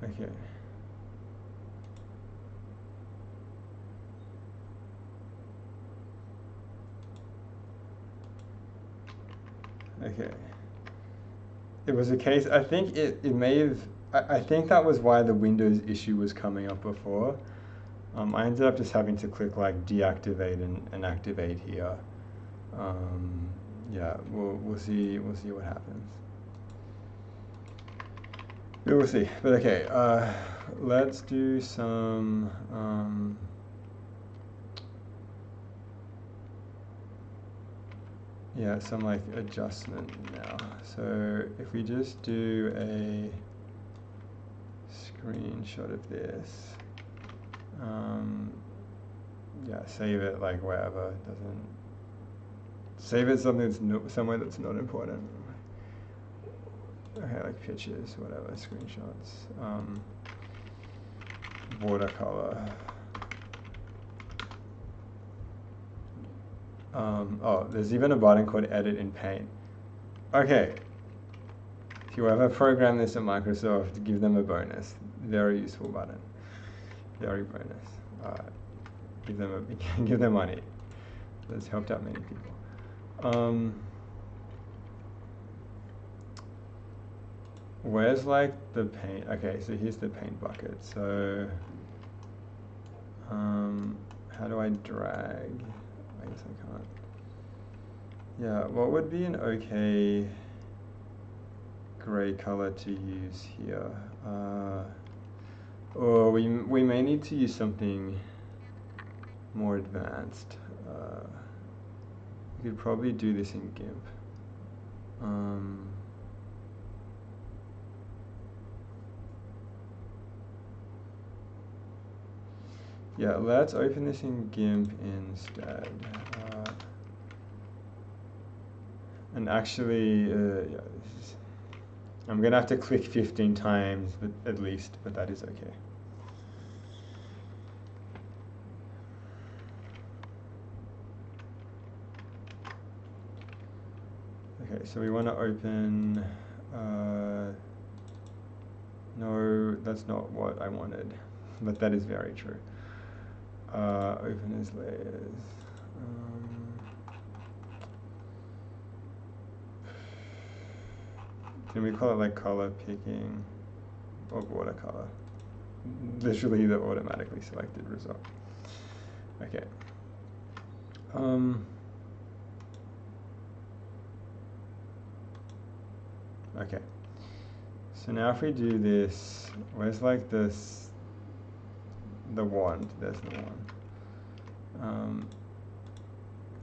Okay. Okay. It was a case, I think it may have, I think that was why the Windows issue was coming up before. I ended up just having to click like deactivate and activate here. Yeah, we'll see what happens. We'll see. But okay, let's do some yeah, some like adjustment now. So if we just do a screenshot of this, yeah, save it like wherever. Doesn't save it something that's somewhere that's not important. Okay, like pictures, whatever, screenshots, watercolor. Oh, there's even a button called Edit in Paint. Okay, if you ever program this at Microsoft, give them a bonus. Very useful button. Very bonus. Give them give them money. That's helped out many people. Where's like the paint? Okay, so here's the paint bucket. So how do I drag? I guess I can't. Yeah, what would be an okay gray color to use here? Or we may need to use something more advanced. We could probably do this in GIMP. Yeah, let's open this in GIMP instead. And actually, yeah, I'm gonna have to click 15 times at least, but that is okay. Okay, so we want to open, no, that's not what I wanted, but that is very true. Open as layers. Can we call it like color picking or watercolor? Literally the automatically selected result. Okay. Okay. So now if we do this, where's like this, the wand, there's the wand.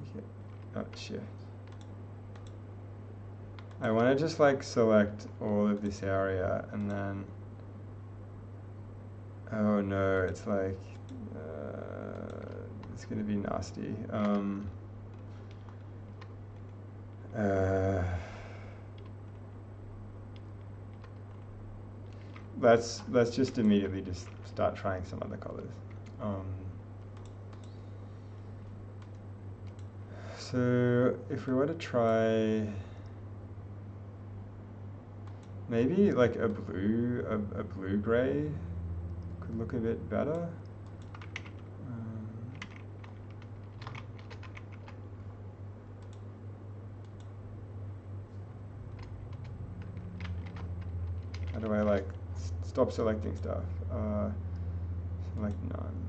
Okay. Oh, shift. I want to just like select all of this area and then, oh no, it's like, it's going to be nasty. Let's just immediately just start trying some other colors. So if we were to try maybe like a blue gray could look a bit better. How do I like stop selecting stuff? Select none.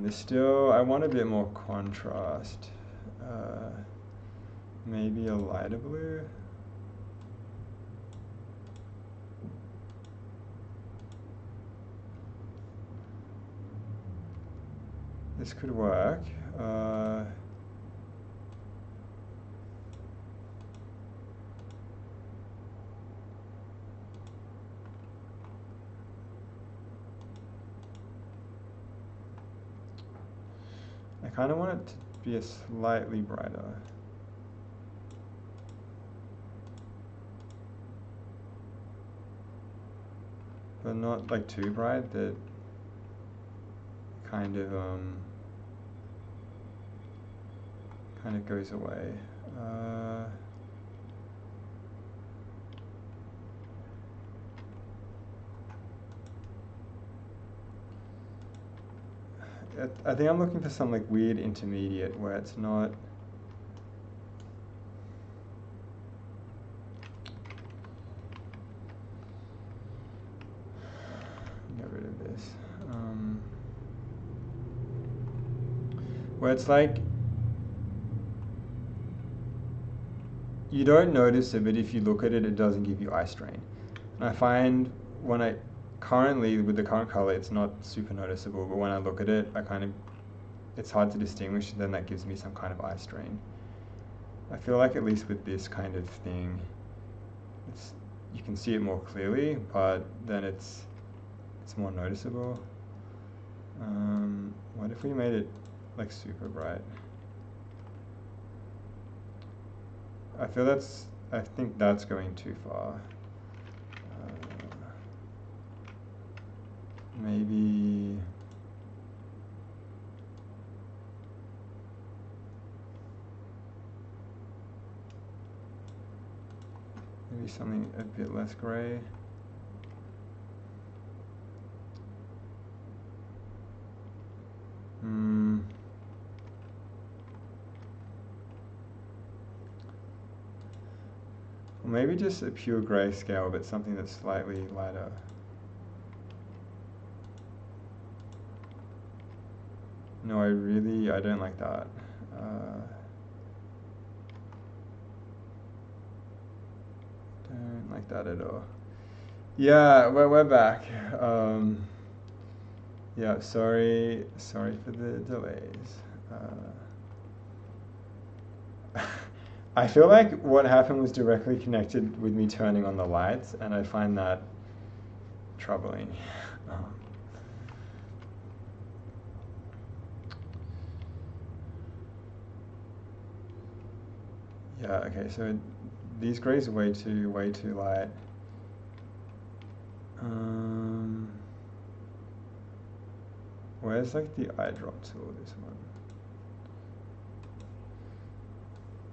There's still, I want a bit more contrast. Maybe a lighter blue. This could work. I kind of want it to be a slightly brighter. But not like too bright that kind of goes away. I think I'm looking for some like weird intermediate where it's not. Get rid of this. Where it's like you don't notice it, but if you look at it, it doesn't give you eye strain. And I find when currently with the current color, it's not super noticeable, but when I look at it, it's hard to distinguish, then that gives me some kind of eye strain. I feel like at least with this kind of thing, you can see it more clearly, but then it's more noticeable. What if we made it like super bright? I think that's going too far. Maybe something a bit less gray. Or maybe just a pure grayscale, but something that's slightly lighter. No, I don't like that. Don't like that at all. Yeah, we're back. Yeah, sorry for the delays. I feel like what happened was directly connected with me turning on the lights, and I find that troubling. Yeah, okay, so these grays are way too light. Where's like the eye drop tool, this one?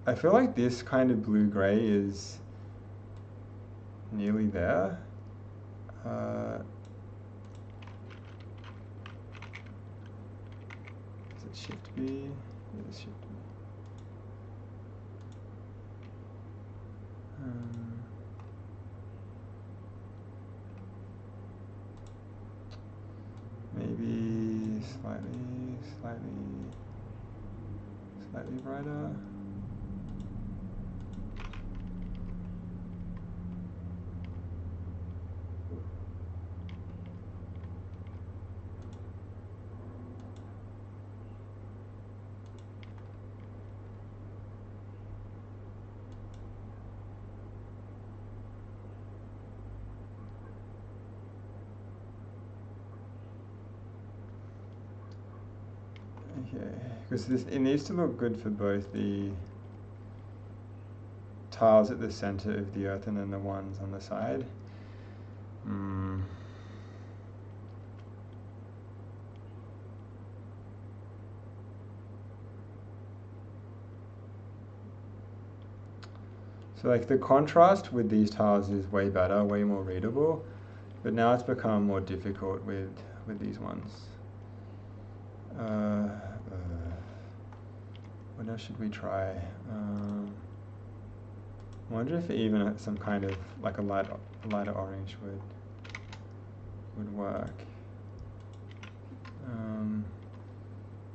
I feel like this kind of blue-gray is nearly there. Is it Shift B? It is Shift B. Maybe slightly brighter. Okay, because it needs to look good for both the tiles at the center of the earth and then the ones on the side. So like the contrast with these tiles is way better, way more readable, but now it's become more difficult with these ones. What else should we try? I wonder if even some kind of like a lighter orange would work.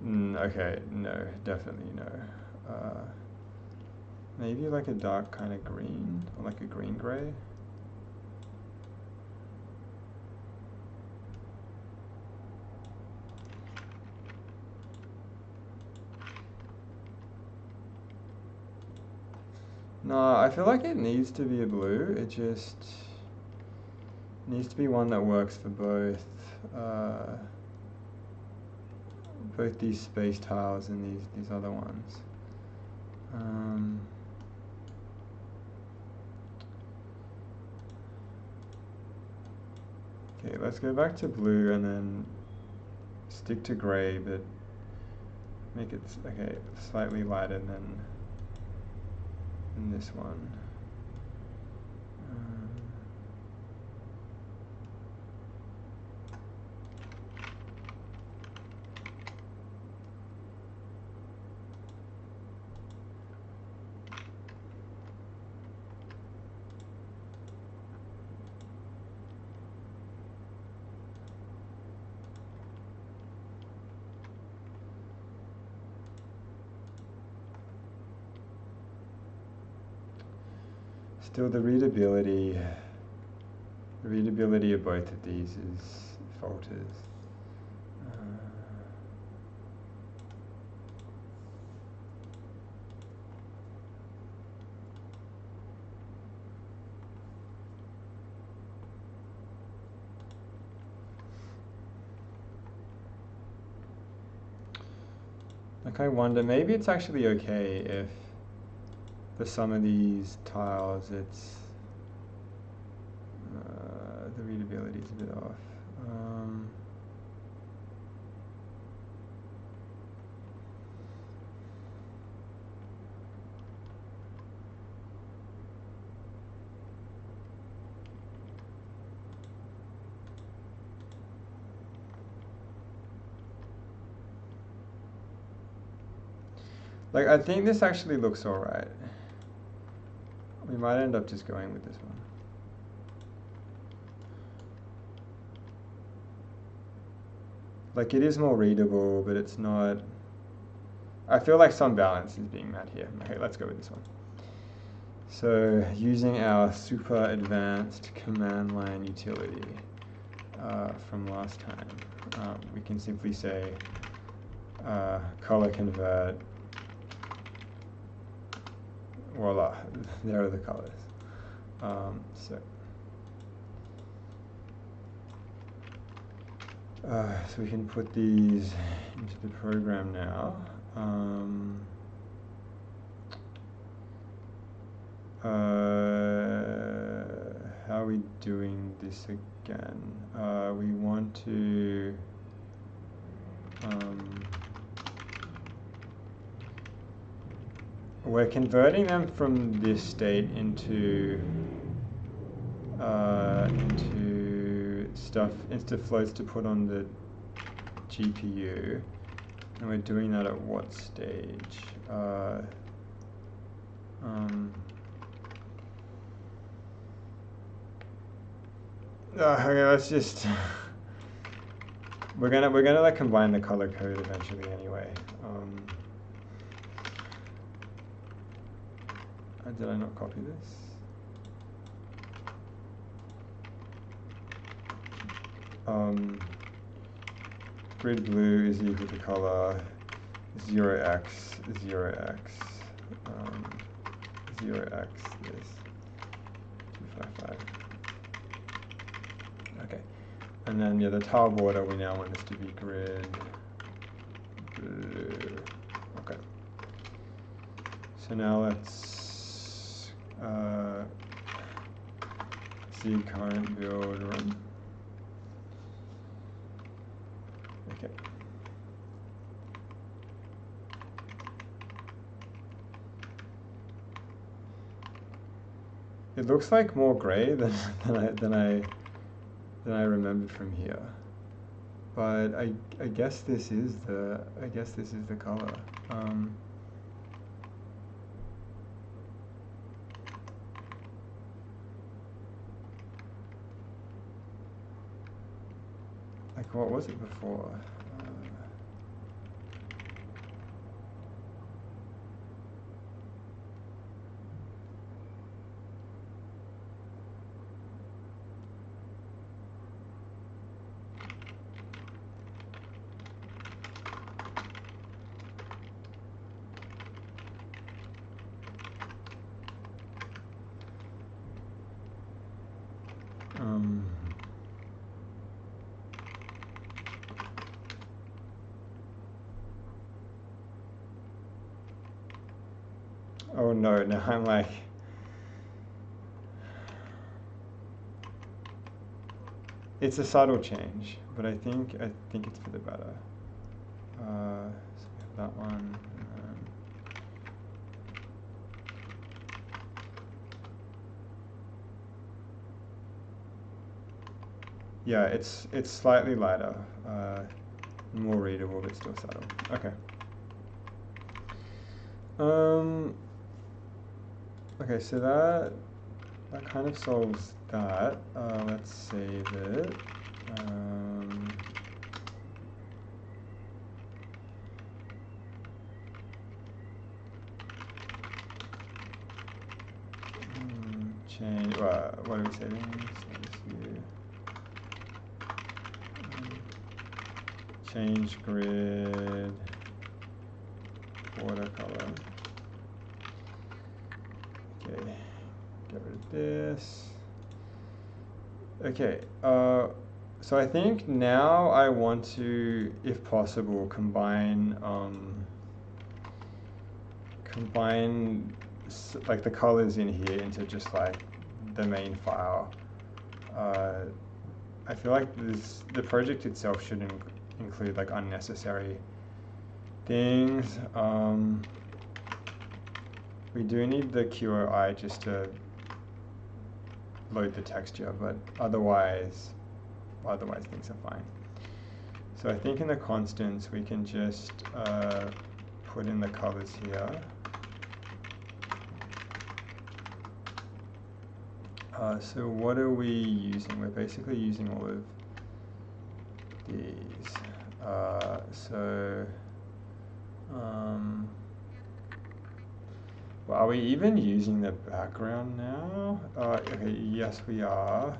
Okay, no, definitely no. Maybe like a dark kind of green, or like a green-gray. No, I feel like it needs to be a blue. It just needs to be one that works for both these space tiles and these other ones. Okay, let's go back to blue and then stick to gray, but make it slightly lighter than this one. Still, the readability of both of these is falters. Like, I wonder, maybe it's actually okay if for some of these tiles it's the readability is a bit off. Like, I think this actually looks alright. We might end up just going with this one. Like, it is more readable, but it's not... I feel like some balance is being met here. Okay, let's go with this one. So, using our super advanced command line utility from last time, we can simply say color convert. Voila, there are the colors. So we can put these into the program now. How are we doing this again? We want to we're converting them from this state into floats to put on the GPU, and we're doing that at what stage? Okay, let's just we're gonna like combine the color code eventually anyway. Did I not copy this? Grid blue is equal to color 0x 0x 0x this 255. Okay, and then the tile border, we now want this to be grid blue. Okay, so now let's see current build run. Okay. It looks like more gray than I remembered from here, but I guess this is the color. Like, what was it before? Oh no, now I'm like, it's a subtle change, but I think it's for the better. So we have that one. Yeah, it's slightly lighter, more readable, but still subtle. Okay. Okay, so that kind of solves that. Let's save it. change, what are we saving? Change grid border color. Okay, get rid of this. Okay, so I think now I want to, if possible, combine like the colors in here into just like the main file. I feel like the project itself shouldn't include like unnecessary things. We do need the QOI just to load the texture, but otherwise things are fine. So I think in the constants we can just put in the colors here. So what are we using? We're basically using all of these. Well, are we even using the background now? Okay, yes we are,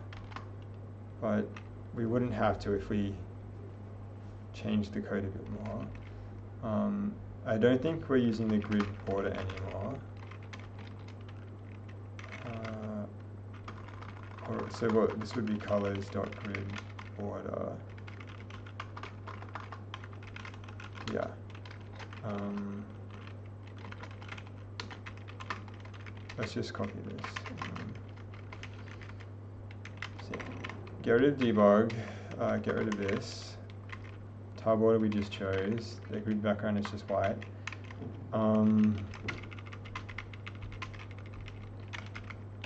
but we wouldn't have to if we change the code a bit more. I don't think we're using the grid border anymore. So what, this would be colors.grid border. Yeah. Let's just copy this. So get rid of debug, get rid of this. Tile border we just chose. The grid background is just white.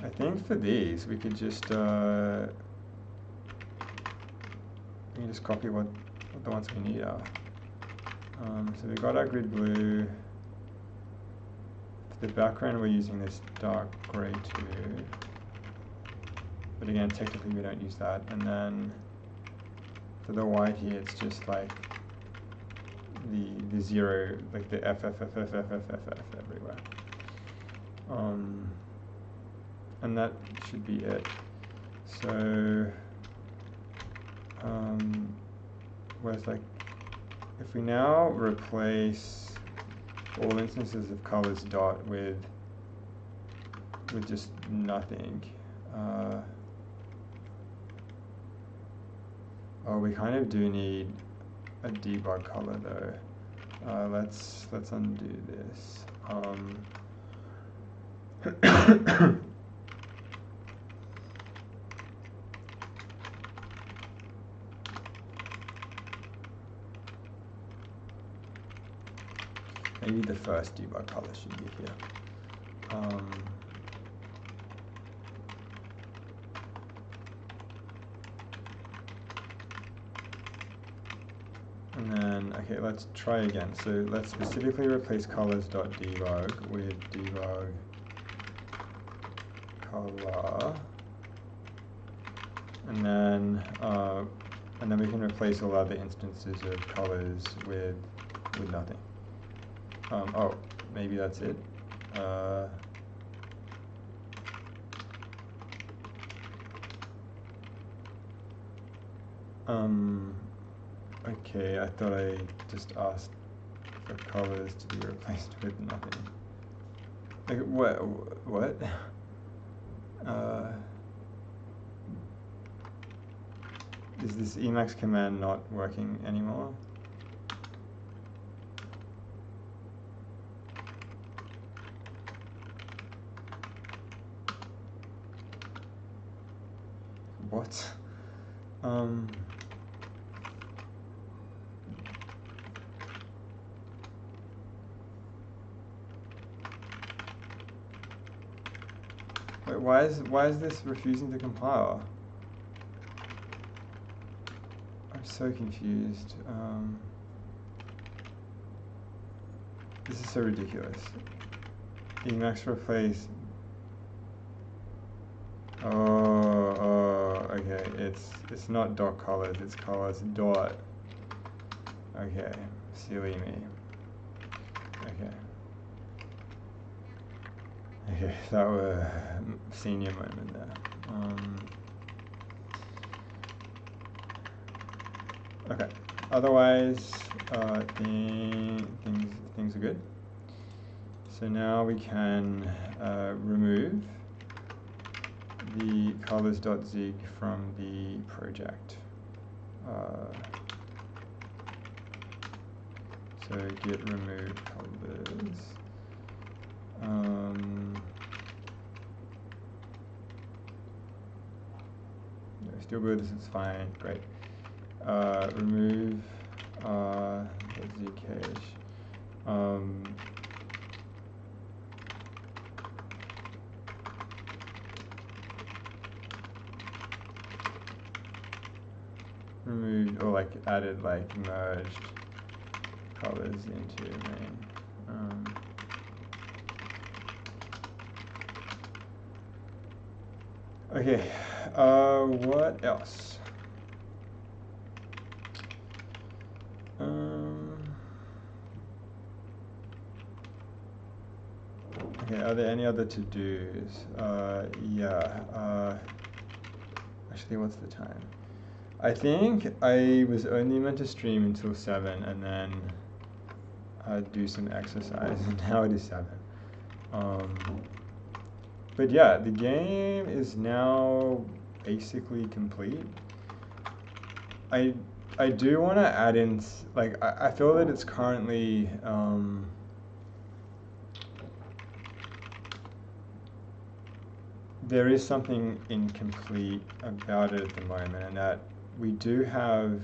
I think for these we could just copy what the ones we need are. So we got our grid blue. For the background we're using this dark grey too. But again, technically we don't use that. And then for the white here, it's just like the zero, like the F everywhere. And that should be it. So, whereas like, if we now replace all instances of colors dot with just nothing, oh, we kind of do need a debug color though. Let's undo this. Maybe the first debug color should be here. And then, okay, let's try again. So let's specifically replace colors.debug with debug color. And then we can replace all other instances of colors with nothing. Oh, maybe that's it. Okay, I thought I just asked for colors to be replaced with nothing. Like, what? Is this Emacs command not working anymore? What? Wait, why is this refusing to compile? I'm so confused. This is so ridiculous. Emacs replace. Oh, okay. It's not dot colors. It's colors dot. Okay, silly me. Okay. Okay, that was a senior moment there. Okay, otherwise things are good. So now we can remove the colors.zig from the project. So git remove colors. No, still good, this is fine, great. Remove zcache. Removed, or like added, like merged colors into main. Okay, what else? Okay, are there any other to-dos? Yeah, actually, what's the time? I think I was only meant to stream until 7 and then do some exercise, and now it is 7. But yeah, the game is now basically complete. I do want to add in, like, I feel that it's currently there is something incomplete about it at the moment, and that we do have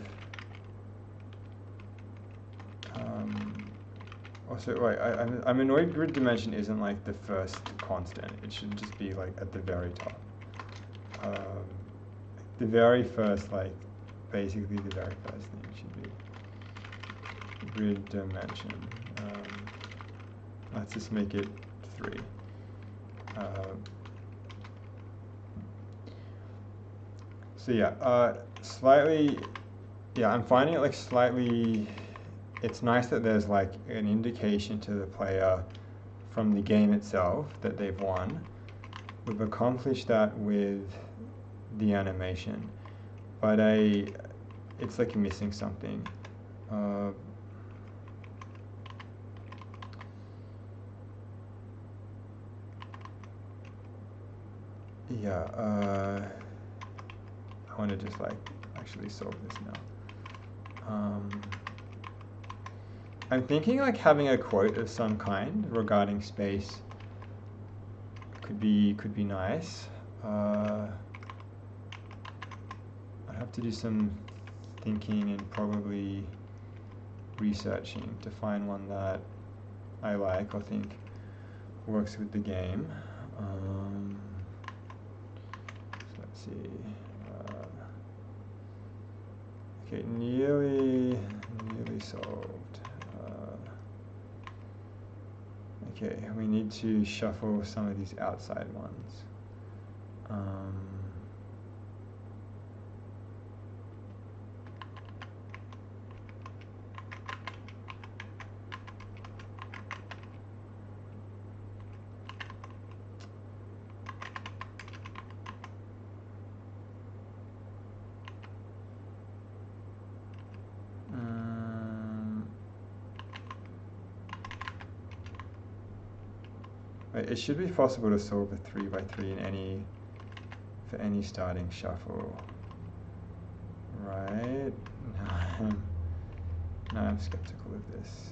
also, wait, I'm annoyed grid dimension isn't like the first constant. It should just be like at the very top. The very first, like, basically the very first thing should be grid dimension. Let's just make it 3. So yeah, slightly, yeah, I'm finding it like slightly, it's nice that there's like an indication to the player from the game itself that they've won. We've accomplished that with the animation, but it's like missing something. Yeah, I want to just like actually solve this now. I'm thinking like having a quote of some kind regarding space could be nice. I have to do some thinking and probably researching to find one that I like or think works with the game. So let's see. Okay, nearly solved. Okay, we need to shuffle some of these outside ones. It should be possible to solve a 3x3 for any starting shuffle, right? No, I'm skeptical of this.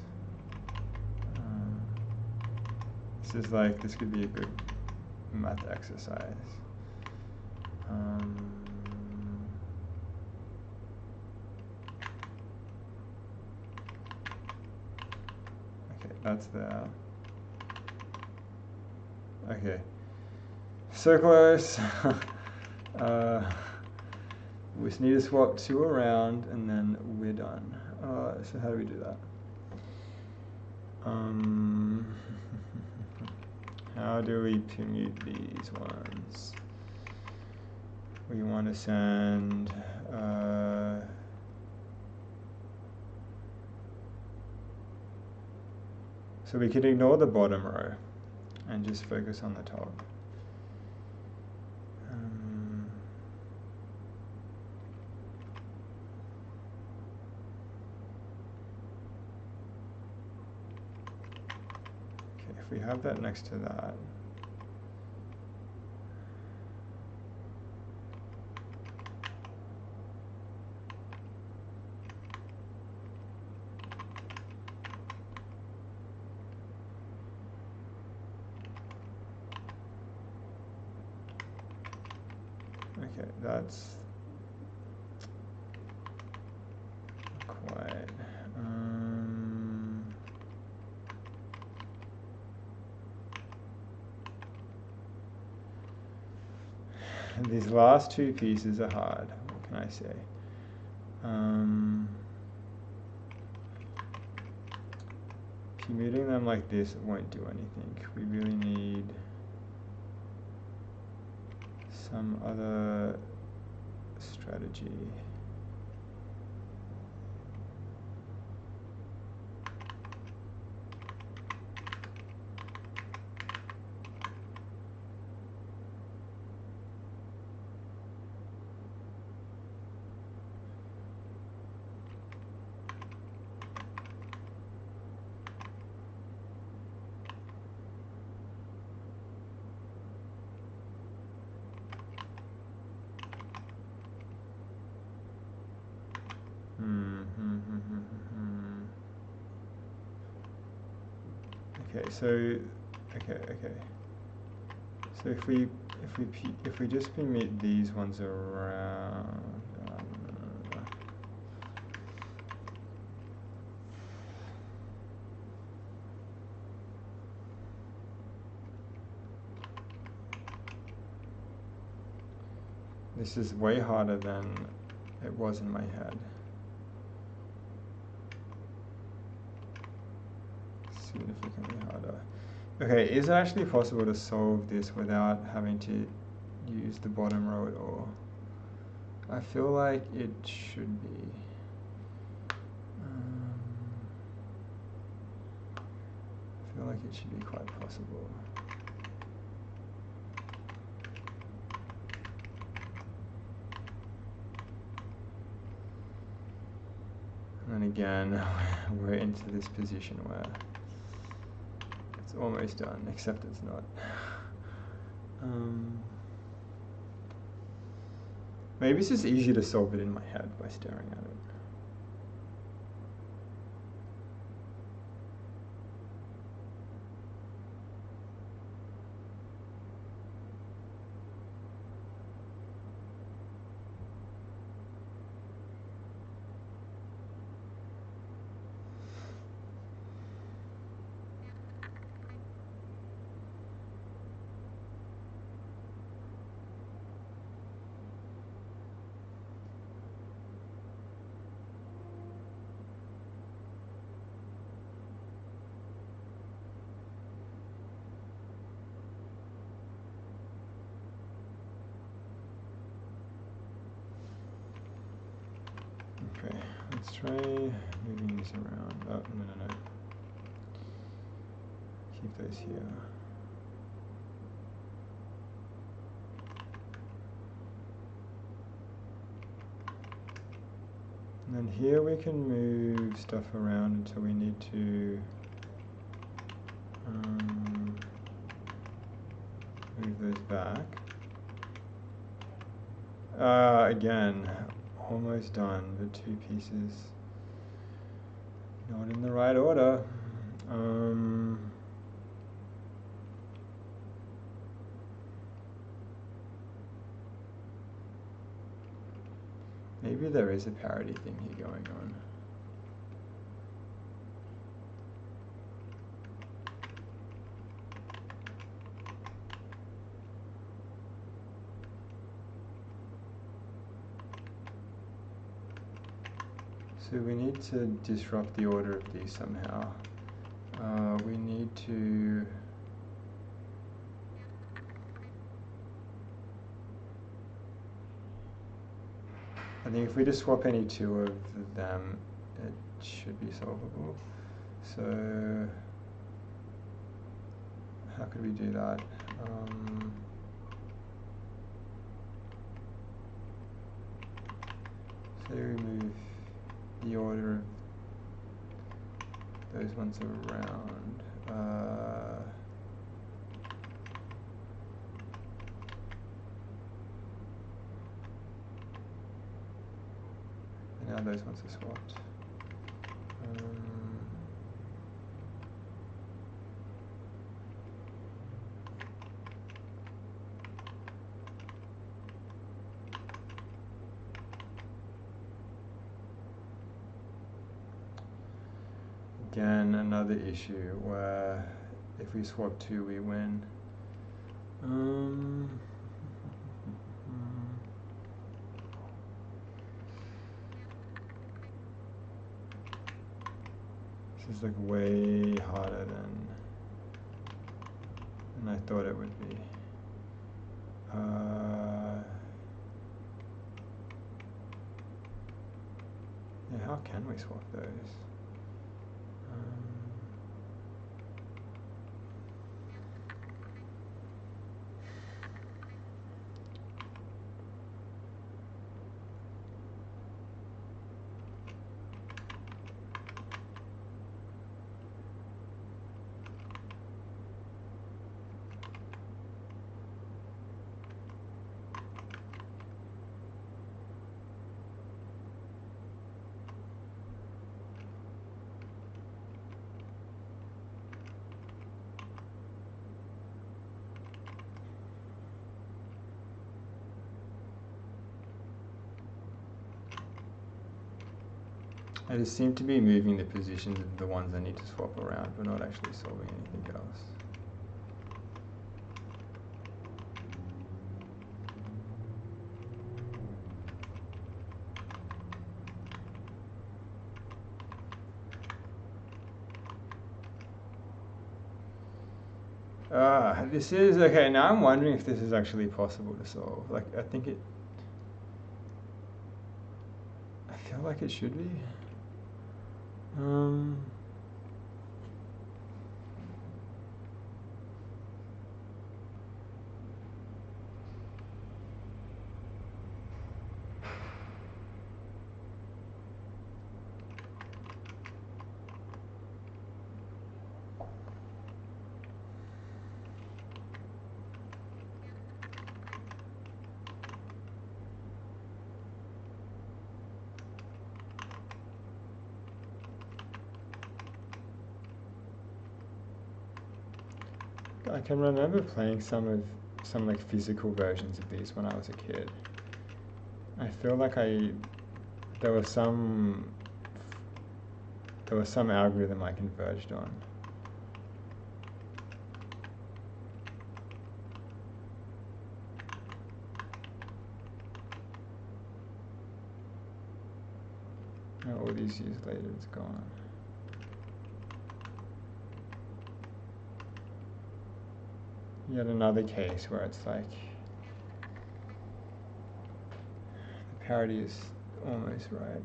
This could be a good math exercise. Okay, that's there. Okay, so close. We just need to swap 2 around and then we're done. So how do we do that? How do we commute these ones? We want to send so we can ignore the bottom row. and just focus on the top. Okay, if we have that next to that, okay, that's quite. These last two pieces are hard. What can I say? If you're muting them like this, it won't do anything. We really need some other strategy. Okay, so okay. So if we just meet these ones around. This is way harder than it was in my head. Significantly harder. Okay, is it actually possible to solve this without having to use the bottom row at all? I feel like it should be. I feel like it should be quite possible. And again, we're into this position where it's almost done, except it's not. Maybe it's just easier to solve it in my head by staring at it. Okay, let's try moving this around. Oh, no. Keep those here. And then here we can move stuff around until we need to move those back. Again, almost done. The two pieces not in the right order. Maybe there is a parity thing here going on. So we need to disrupt the order of these somehow. We need to I think if we just swap any two of them, it should be solvable. So how could we do that? So we move the order of those ones around. And now those ones are swapped. Again, another issue where if we swap 2, we win. This is like way harder than I thought it would be. Yeah, how can we swap those? I just seem to be moving the positions of the ones I need to swap around, but not actually solving anything else. This is, okay, now I'm wondering if this is actually possible to solve. Like, I feel like it should be. I can remember playing some like physical versions of these when I was a kid. I feel like there was some algorithm I converged on. Now all these years later, it's gone. Yet another case where it's like the parity is almost right.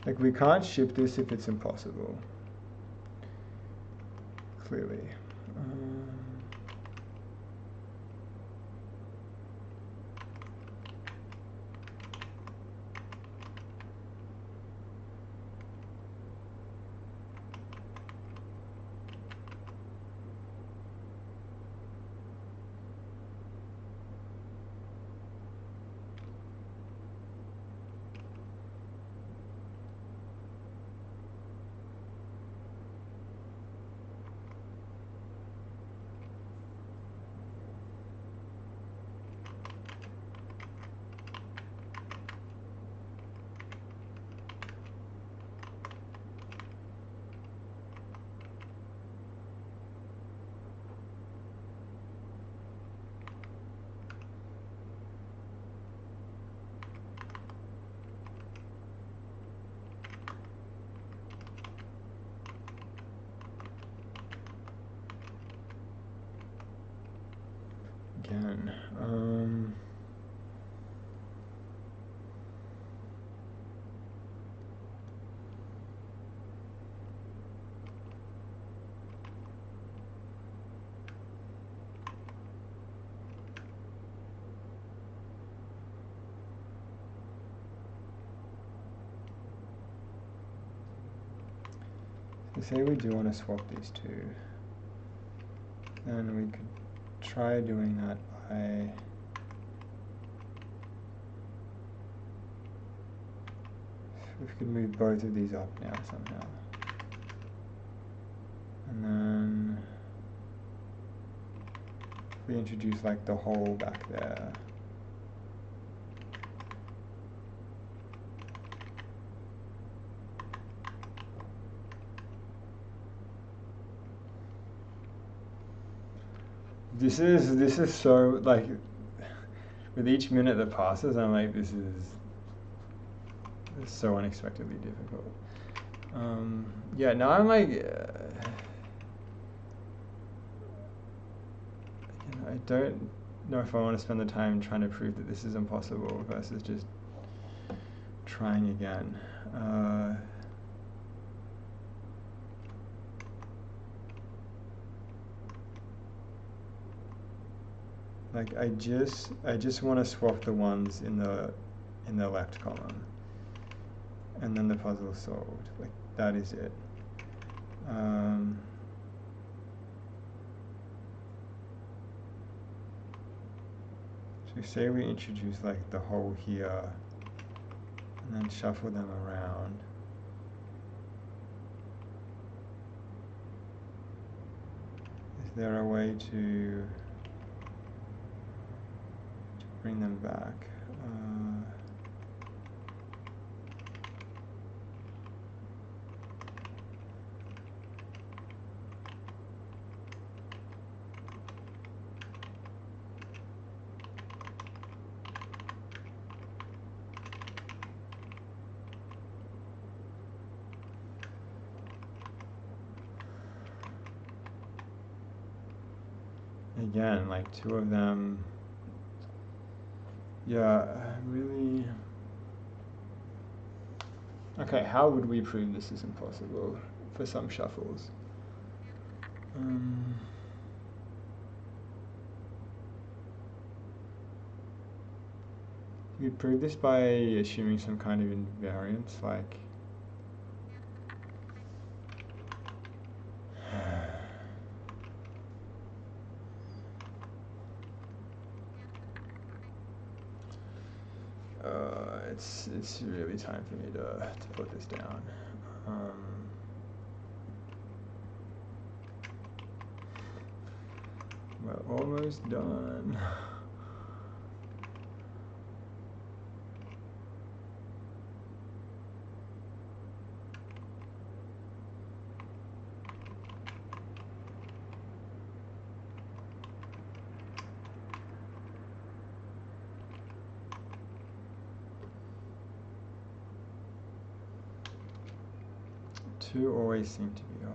Like, we can't ship this if it's impossible. Clearly. again. So say we do want to swap these two, then we could try doing that by we could move both of these up now somehow. And then if we introduce like the hole back there. This is so, like, with each minute that passes, I'm like, this is so unexpectedly difficult. Yeah, now I'm like, I don't know if I want to spend the time trying to prove that this is impossible versus just trying again. Like I just want to swap the ones in the left column, and then the puzzle is solved. Like that is it. So say we introduce like the hole here, and then shuffle them around. Is there a way to bring them back? Again, like two of them. Yeah, really. Okay, how would we prove this is impossible for some shuffles? You'd prove this by assuming some kind of invariance, like it's really time for me to put this down. We're almost done. Two always seem to be off.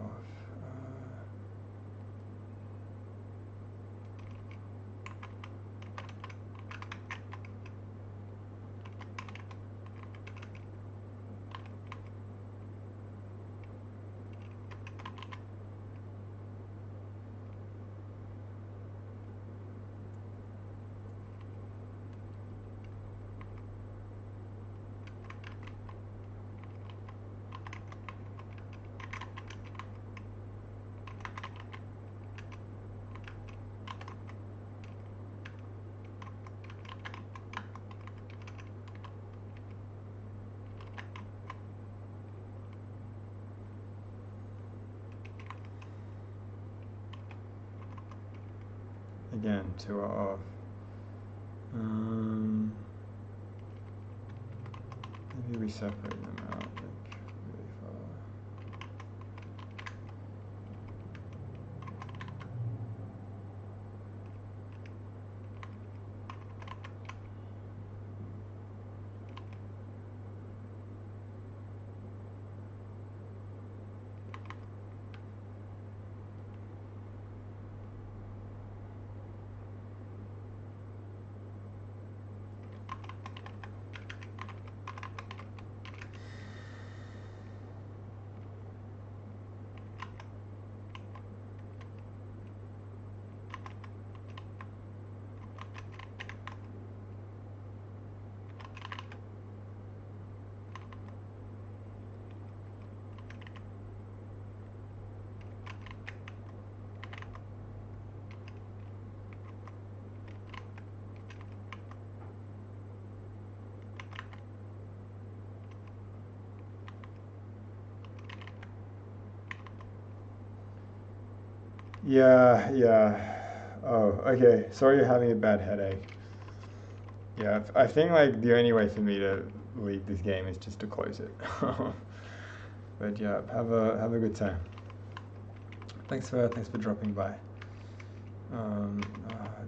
Again, two are off. Maybe we separate them out like really far. Yeah. Oh, okay. Sorry you're having a bad headache. Yeah, I think like the only way for me to leave this game is just to close it. But yeah, have a good time. Thanks for dropping by.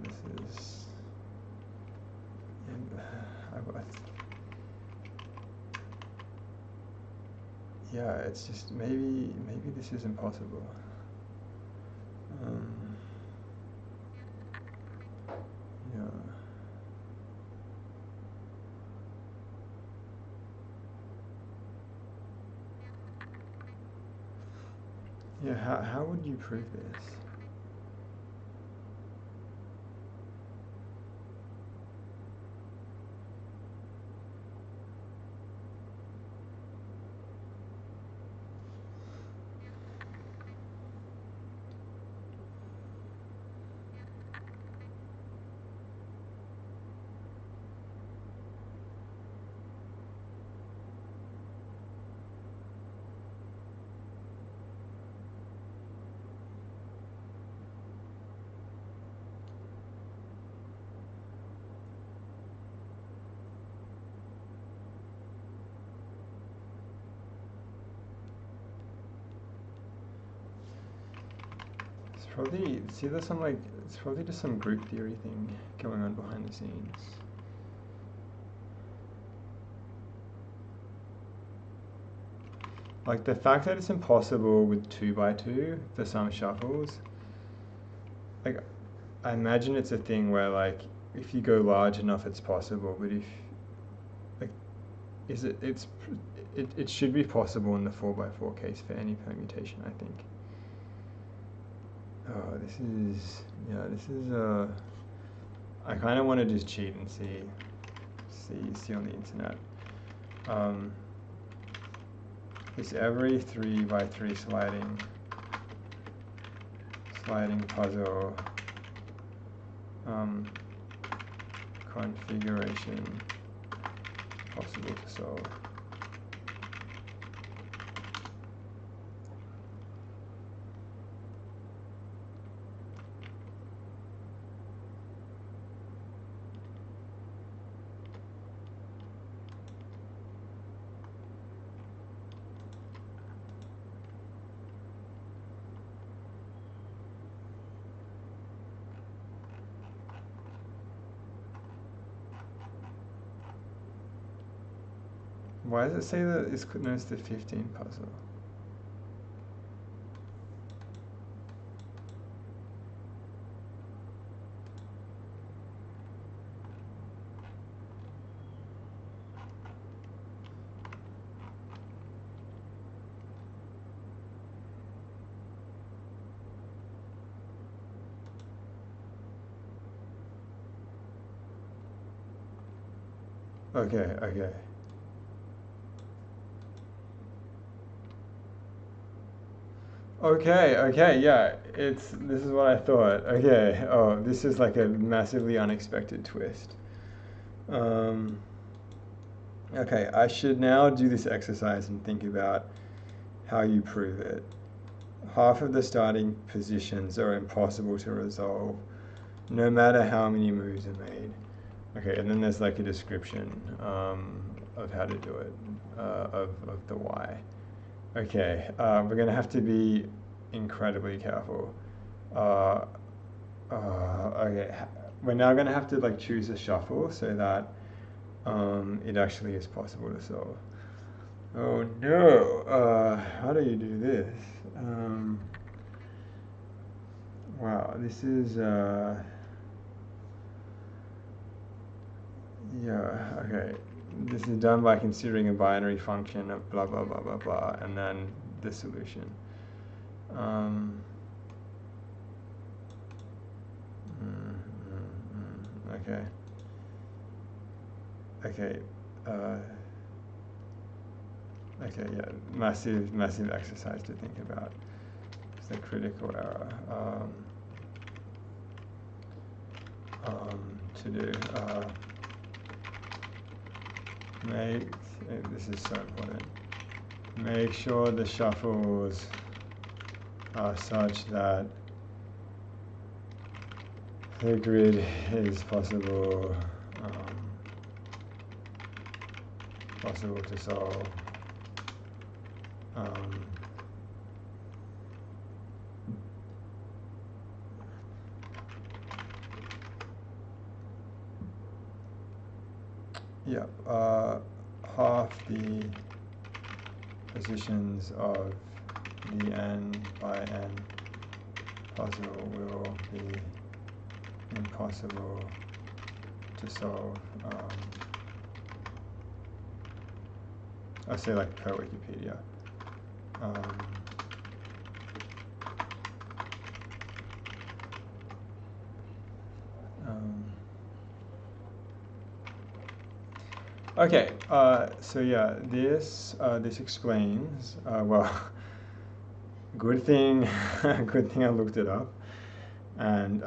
This is. Yeah, it's just maybe this is impossible. Um, yeah. Yeah, how would you prove this? It's probably see there's some like it's probably just some group theory thing going on behind the scenes. Like the fact that it's impossible with 2x2 for some shuffles, like I imagine it's a thing where like if you go large enough it's possible, but if like is it it's it should be possible in the 4x4 case for any permutation, I think. Oh, this is I kind of want to just cheat and see on the internet. Is every 3x3 sliding puzzle configuration possible to solve? Why does it say that it's known as the 15 puzzle? Okay. Okay, yeah. This is what I thought. Okay. Oh, this is like a massively unexpected twist. Um, okay, I should now do this exercise and think about how you prove it. Half of the starting positions are impossible to resolve, no matter how many moves are made. Okay, and then there's like a description of how to do it, of the why. Okay, we're gonna have to be incredibly careful. Uh, okay, we're now gonna have to like choose a shuffle so that it actually is possible to solve. Oh no! How do you do this? Wow, this is yeah, okay. This is done by considering a binary function of blah blah blah blah blah, and then the solution. Um, okay. Okay. Uh, okay. Yeah. Massive exercise to think about. It's a critical error. To do. Make. This is so important. Make sure the shuffles are such that The grid is possible to solve. Yeah, half the positions of the n by n puzzle will be impossible to solve. I say like per Wikipedia. Okay, so yeah, this explains, well, good thing, good thing I looked it up, and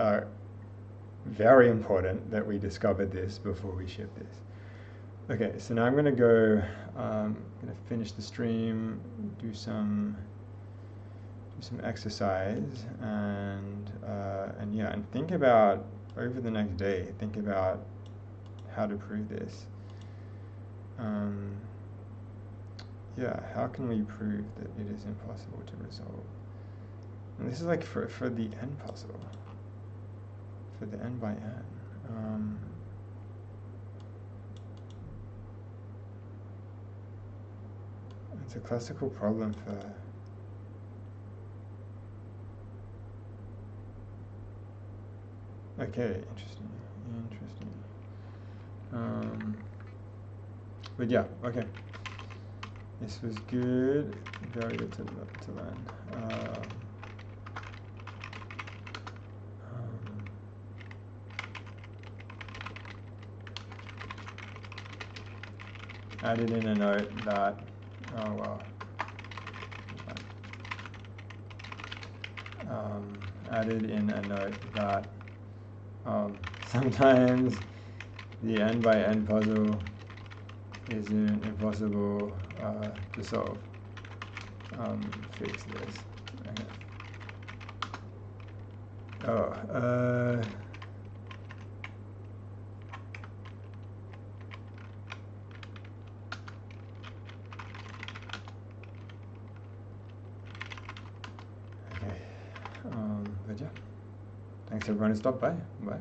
very important that we discovered this before we ship this. Okay, so now I'm gonna go, I'm gonna finish the stream, do some exercise, and yeah, and think about, over the next day, think about how to prove this. Yeah, how can we prove that it is impossible to resolve? And this is like for the n puzzle, for the n by n. It's a classical problem for okay, interesting. But yeah, okay. This was good, very good to learn. Added in a note that, oh well. Added in a note that sometimes the n by n puzzle isn't impossible to solve. Fix this. Okay. Oh, okay. But yeah, thanks everyone who stopped by. Bye.